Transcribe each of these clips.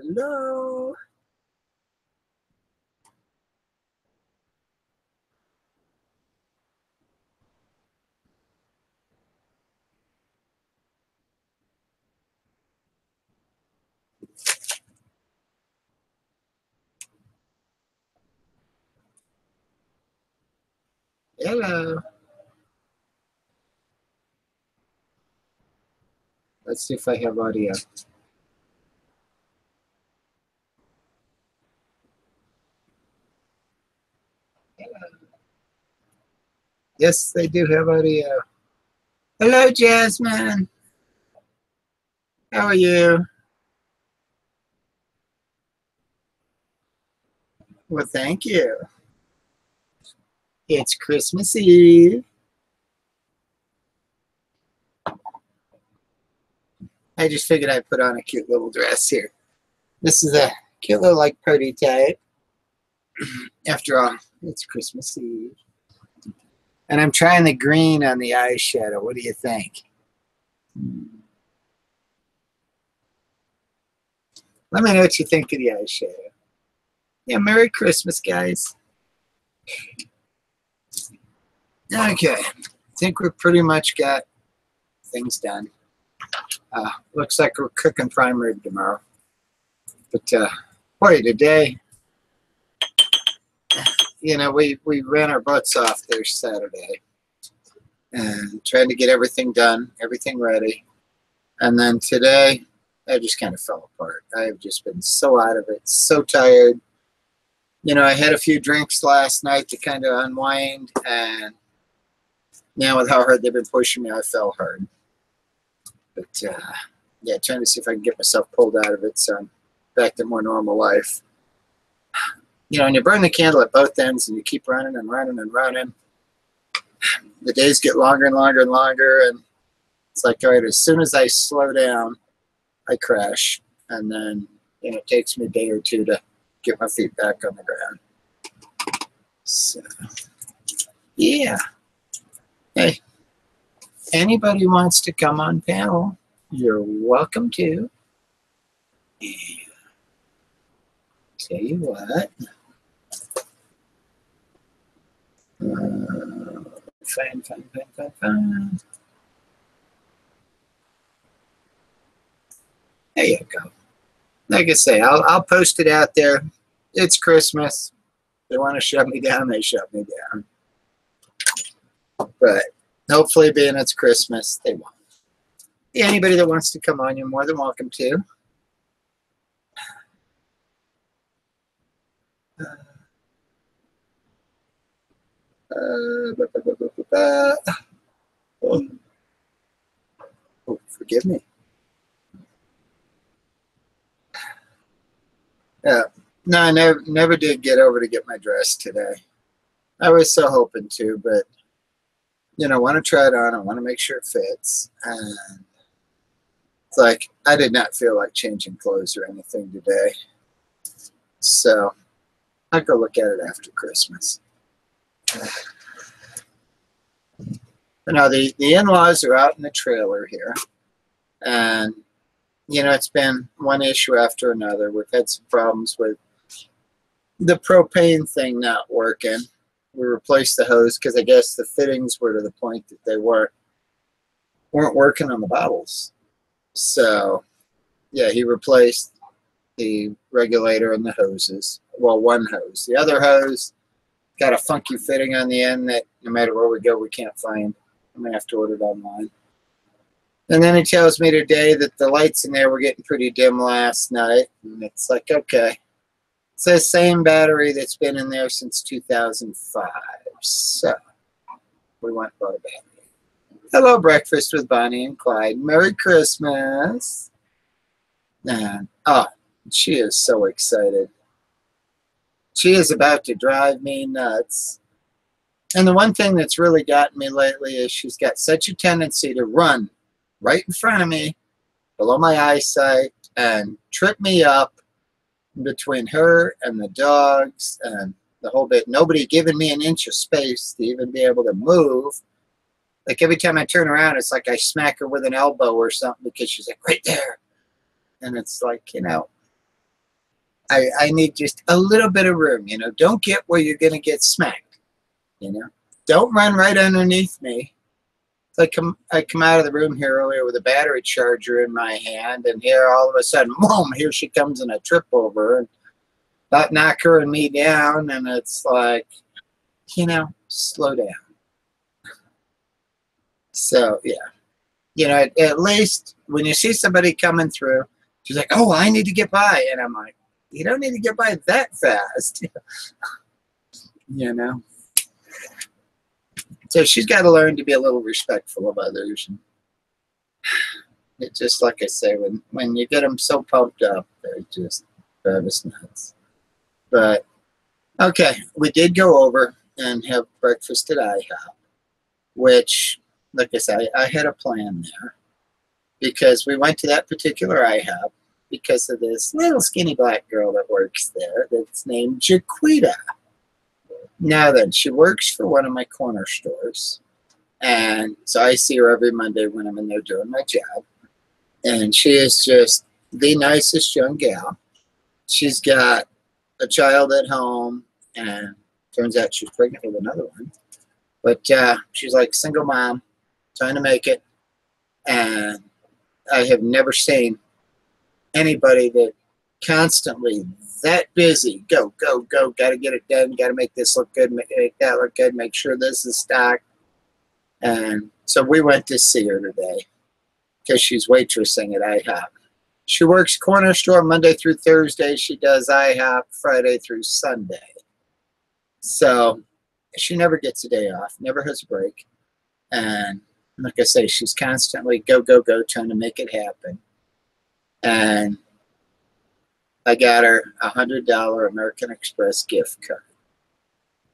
Hello. Hello. Let's see if I have audio. Yes, they do have audio. Hello, Jasmine. How are you? Well, thank you. It's Christmas Eve. I just figured I'd put on a cute little dress here. This is a cute little like party type. After all, it's Christmas Eve. And I'm trying the green on the eyeshadow. What do you think? Let me know what you think of the eyeshadow. Yeah, Merry Christmas, guys. Okay, I think we pretty much got things done. Looks like we're cooking prime rib tomorrow. But boy, today, you know, we ran our butts off there Saturday and trying to get everything done, everything ready. And then today, I just kind of fell apart. I've just been so out of it, so tired. You know, I had a few drinks last night to kind of unwind, and now with how hard they've been pushing me, I fell hard. But yeah, trying to see if I can get myself pulled out of it so I'm back to more normal life. You know, when you burn the candle at both ends and you keep running and running and running, the days get longer and longer and longer, and it's like, all right, as soon as I slow down, I crash, and then, you know, it takes me a day or two to get my feet back on the ground. So, yeah. Hey, anybody wants to come on panel, you're welcome to. Yeah. Tell you what. Fine. There you go. Like I say, I'll post it out there. It's Christmas. They want to shut me down, they shut me down. But hopefully, being it's Christmas, they won't. Yeah, anybody that wants to come on, you're more than welcome to. Oh, forgive me. Yeah. No, I never did get over to get my dress today. I was so hoping to, but you know, want to try it on. I want to make sure it fits. And it's like I did not feel like changing clothes or anything today. So I'll go look at it after Christmas. But now the in-laws are out in the trailer here. And, you know, it's been one issue after another. We've had some problems with the propane thing not working. We replaced the hose because I guess the fittings were to the point that they weren't working on the bottles. So, yeah, he replaced the regulator and the hoses. Well, one hose. The other hose got a funky fitting on the end that no matter where we go, we can't find. I'm going to have to order it online. And then he tells me today that the lights in there were getting pretty dim last night. And it's like, okay. It's the same battery that's been in there since 2005. So, we went and bought a battery. Hello, Breakfast with Bonnie and Clyde. Merry Christmas. And, oh, she is so excited. She is about to drive me nuts. And the one thing that's really gotten me lately is she's got such a tendency to run right in front of me, below my eyesight, and trip me up between her and the dogs and the whole bit. Nobody giving me an inch of space to even be able to move. Like every time I turn around, it's like I smack her with an elbow or something because she's like right there. And it's like, you know, I need just a little bit of room, you know. Don't get where you're going to get smacked, you know. Don't run right underneath me. I come out of the room here earlier with a battery charger in my hand, and here all of a sudden, boom, here she comes in a trip over and about knock her and me down, and it's like, you know, slow down. So, yeah. You know, at least when you see somebody coming through, she's like, oh, I need to get by. And I'm like, you don't need to get by that fast. You know? So she's got to learn to be a little respectful of others. And it's just like I say, when you get them so pumped up, they're just nervous nuts. But, okay, we did go over and have breakfast at IHOP, which, like I said, I had a plan there because we went to that particular IHOP because of this little skinny black girl that works there that's named Jaquita. Now then, she works for one of my corner stores, and so I see her every Monday when I'm in there doing my job, and she is just the nicest young gal. She's got a child at home, and turns out she's pregnant with another one, but she's like single mom, trying to make it, and I have never seen anybody that constantly that busy, go, go, go, got to get it done, got to make this look good, make that look good, make sure this is stocked. And so we went to see her today because she's waitressing at IHOP. She works corner store Monday through Thursday. She does IHOP Friday through Sunday. So she never gets a day off, never has a break. And like I say, she's constantly go, go, go, trying to make it happen. And I got her a $100 American Express gift card.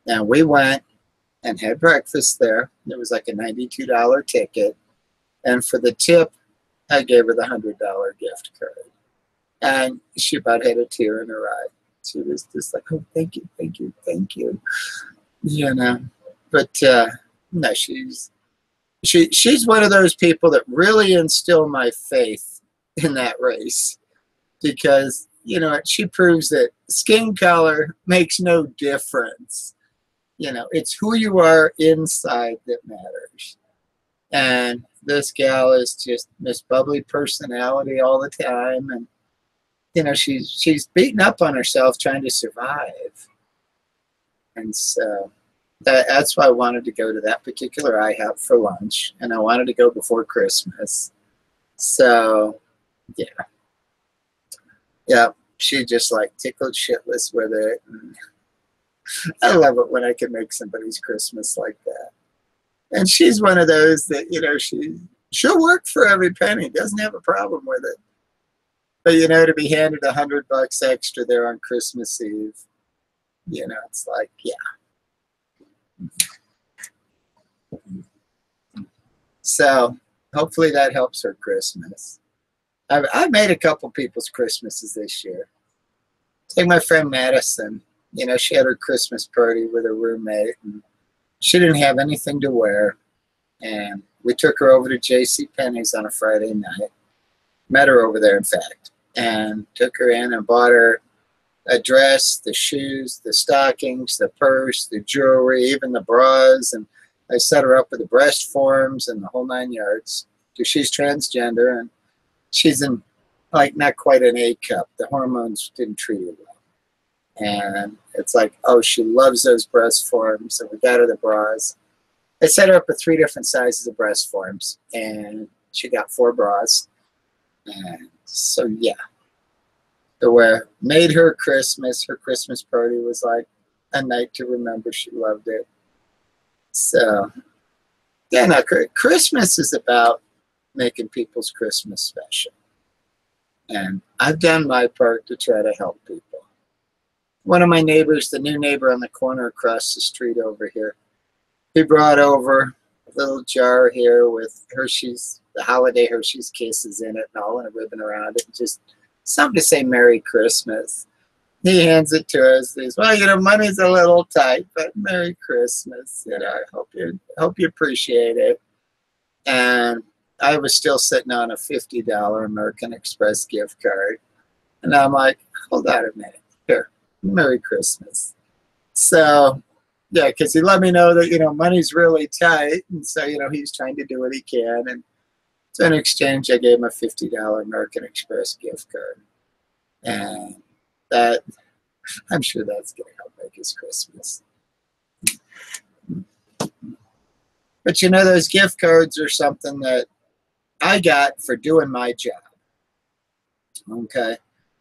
Now we went and had breakfast there. It was like a $92 ticket. And for the tip, I gave her the $100 gift card. And she about had a tear in her eye. She was just like, oh, thank you, thank you, thank you. You know, but no, she's one of those people that really instill my faith in that race because, you know, she proves that skin color makes no difference. You know, it's who you are inside that matters. And this gal is just Miss Bubbly personality all the time. And, you know, she's beating up on herself trying to survive. And so that's why I wanted to go to that particular IHOP for lunch. And I wanted to go before Christmas. So, yeah. Yeah, she just like tickled shitless with it. And I love it when I can make somebody's Christmas like that. And she's one of those that, you know, she'll work for every penny, doesn't have a problem with it. But, you know, to be handed $100 extra there on Christmas Eve, you know, it's like, yeah. So hopefully that helps her Christmas. I've made a couple people's Christmases this year. Like my friend Madison, you know, she had her Christmas party with her roommate, and she didn't have anything to wear. And we took her over to JCPenney's on a Friday night. Met her over there, in fact, and took her in and bought her a dress, the shoes, the stockings, the purse, the jewelry, even the bras. And I set her up with the breast forms and the whole 9 yards. Because she's transgender, and she's in, like, not quite an A cup. The hormones didn't treat her well. And it's like, oh, she loves those breast forms. So we got her the bras. I set her up with 3 different sizes of breast forms. And she got 4 bras. And so, yeah. So made her Christmas. Her Christmas party was like a night to remember. She loved it. So, yeah, no, Christmas is about making people's Christmas special. And I've done my part to try to help people. One of my neighbors, the new neighbor on the corner across the street over here, he brought over a little jar here with Hershey's, the holiday Hershey's Kisses in it and all, and a ribbon around it. Just something to say Merry Christmas. He hands it to us. He says, well, you know, money's a little tight, but Merry Christmas. You know, I hope you appreciate it. And I was still sitting on a $50 American Express gift card. And I'm like, hold on a minute. here, Merry Christmas. So, yeah, because he let me know that, money's really tight. And so, he's trying to do what he can. And so in exchange, I gave him a $50 American Express gift card. And that, I'm sure that's going to help make his Christmas. But those gift cards are something that I got for doing my job. Okay.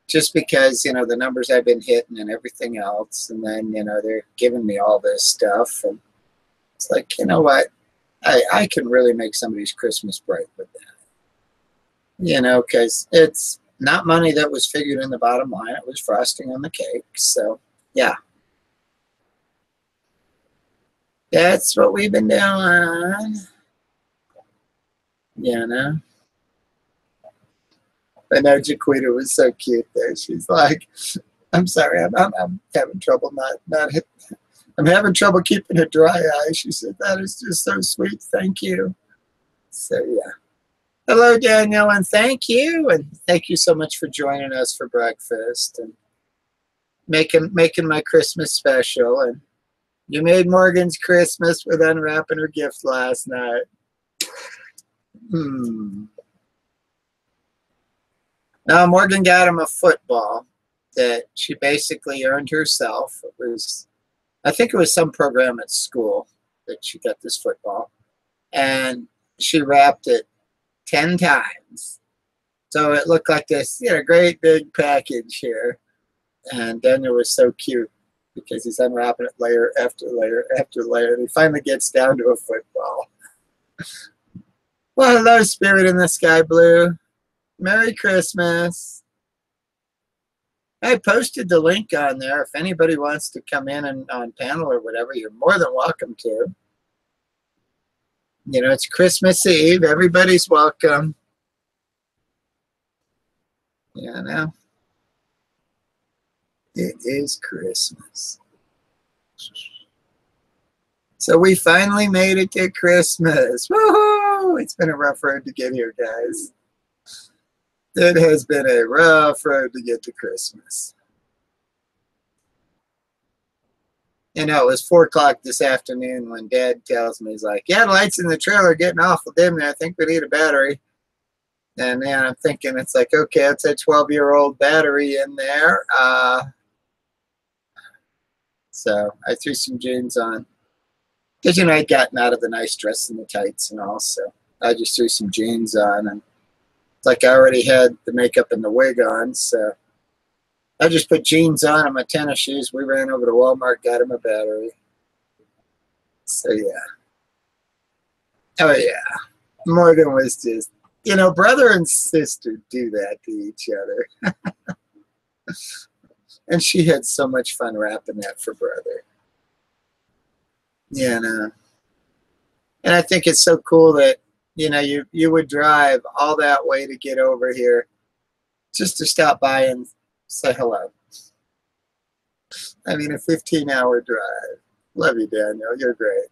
Just because, the numbers I've been hitting and everything else. And then, they're giving me all this stuff. And it's like, you know what? I can really make somebody's Christmas bright with that. Because it's not money that was figured in the bottom line. It was frosting on the cake. So, yeah. That's what we've been doing. But no, Jaquita was so cute there. She's like, I'm sorry, I'm having trouble I'm having trouble keeping a dry eye. She said, that is just so sweet. Thank you. So, yeah. Hello, Daniel, and thank you. And thank you so much for joining us for breakfast and making my Christmas special. And you made Morgan's Christmas with unwrapping her gift last night. Now, Morgan got him a football that she basically earned herself. I think it was some program at school that she got this football. And she wrapped it 10 times. So it looked like this, great big package here. And Daniel was so cute because he's unwrapping it layer after layer after layer. And he finally gets down to a football. Well, hello, Spirit in the Sky Blue. Merry Christmas. I posted the link on there. If anybody wants to come in and on panel or whatever, you're more than welcome to. It's Christmas Eve. Everybody's welcome. It is Christmas. So we finally made it to Christmas. Woohoo! It's been a rough road to get here, guys. It has been a rough road to get to Christmas. It was 4 o'clock this afternoon when Dad tells me, he's like, yeah, the lights in the trailer are getting awful dim there. I think we need a battery. And then I'm thinking, it's like, okay, it's a 12-year-old battery in there. So I threw some jeans on. Because, I'd gotten out of the nice dress and the tights and all. So I just threw some jeans on. And it's like I already had the makeup and the wig on. So I just put jeans on and my tennis shoes. We ran over to Walmart, got him a battery. So, yeah. Oh, yeah. Morgan was just, brother and sister do that to each other. And she had so much fun wrapping that for brother. And I think it's so cool that, you would drive all that way to get over here just to stop by and say hello. I mean, a 15-hour drive. Love you, Daniel. You're great.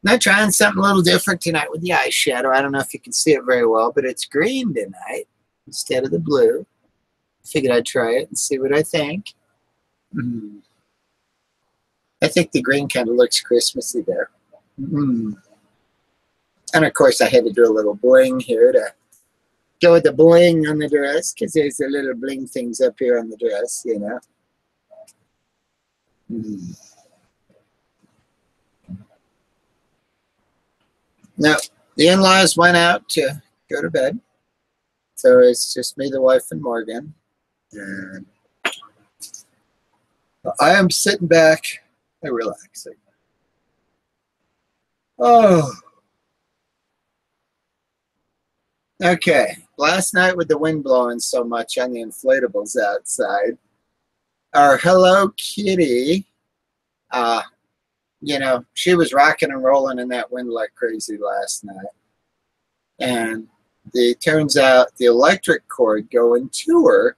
I'm trying something a little different tonight with the eyeshadow. I don't know if you can see it very well, but it's green tonight instead of the blue. Figured I'd try it and see what I think. I think the green kind of looks Christmassy there. And of course, I had to do a little bling here to go with the bling on the dress, because there's the little bling things up here on the dress, Now, the in-laws went out to go to bed. So it's just me, the wife, and Morgan. And I am sitting back and relaxing. Oh. Okay. Last night with the wind blowing so much on the inflatables outside, our Hello Kitty, she was rocking and rolling in that wind like crazy last night. And it turns out the electric cord going to her,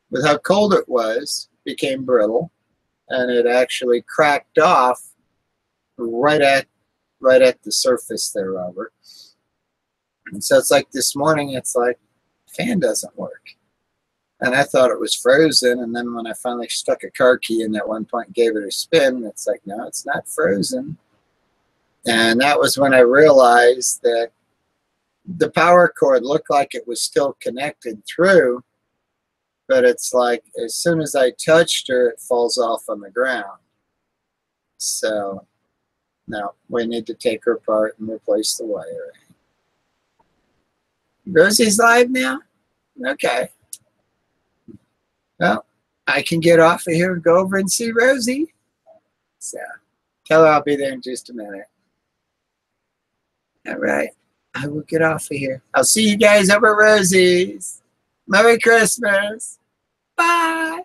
with how cold it was, became brittle, and it actually cracked off right at the surface there of her. And so it's like this morning, it's like, fan doesn't work. And I thought it was frozen. And then when I finally stuck a car key in at one point and gave it a spin, it's like, no, it's not frozen. And that was when I realized that the power cord looked like it was still connected through, but it's like as soon as I touched her, it falls off on the ground. So now we need to take her apart and replace the wiring. Rosie's live now? Okay. Well, I can get off of here and go over and see Rosie. So tell her I'll be there in just a minute. All right. I will get off of here. I'll see you guys over at Rosie's. Merry Christmas. Bye.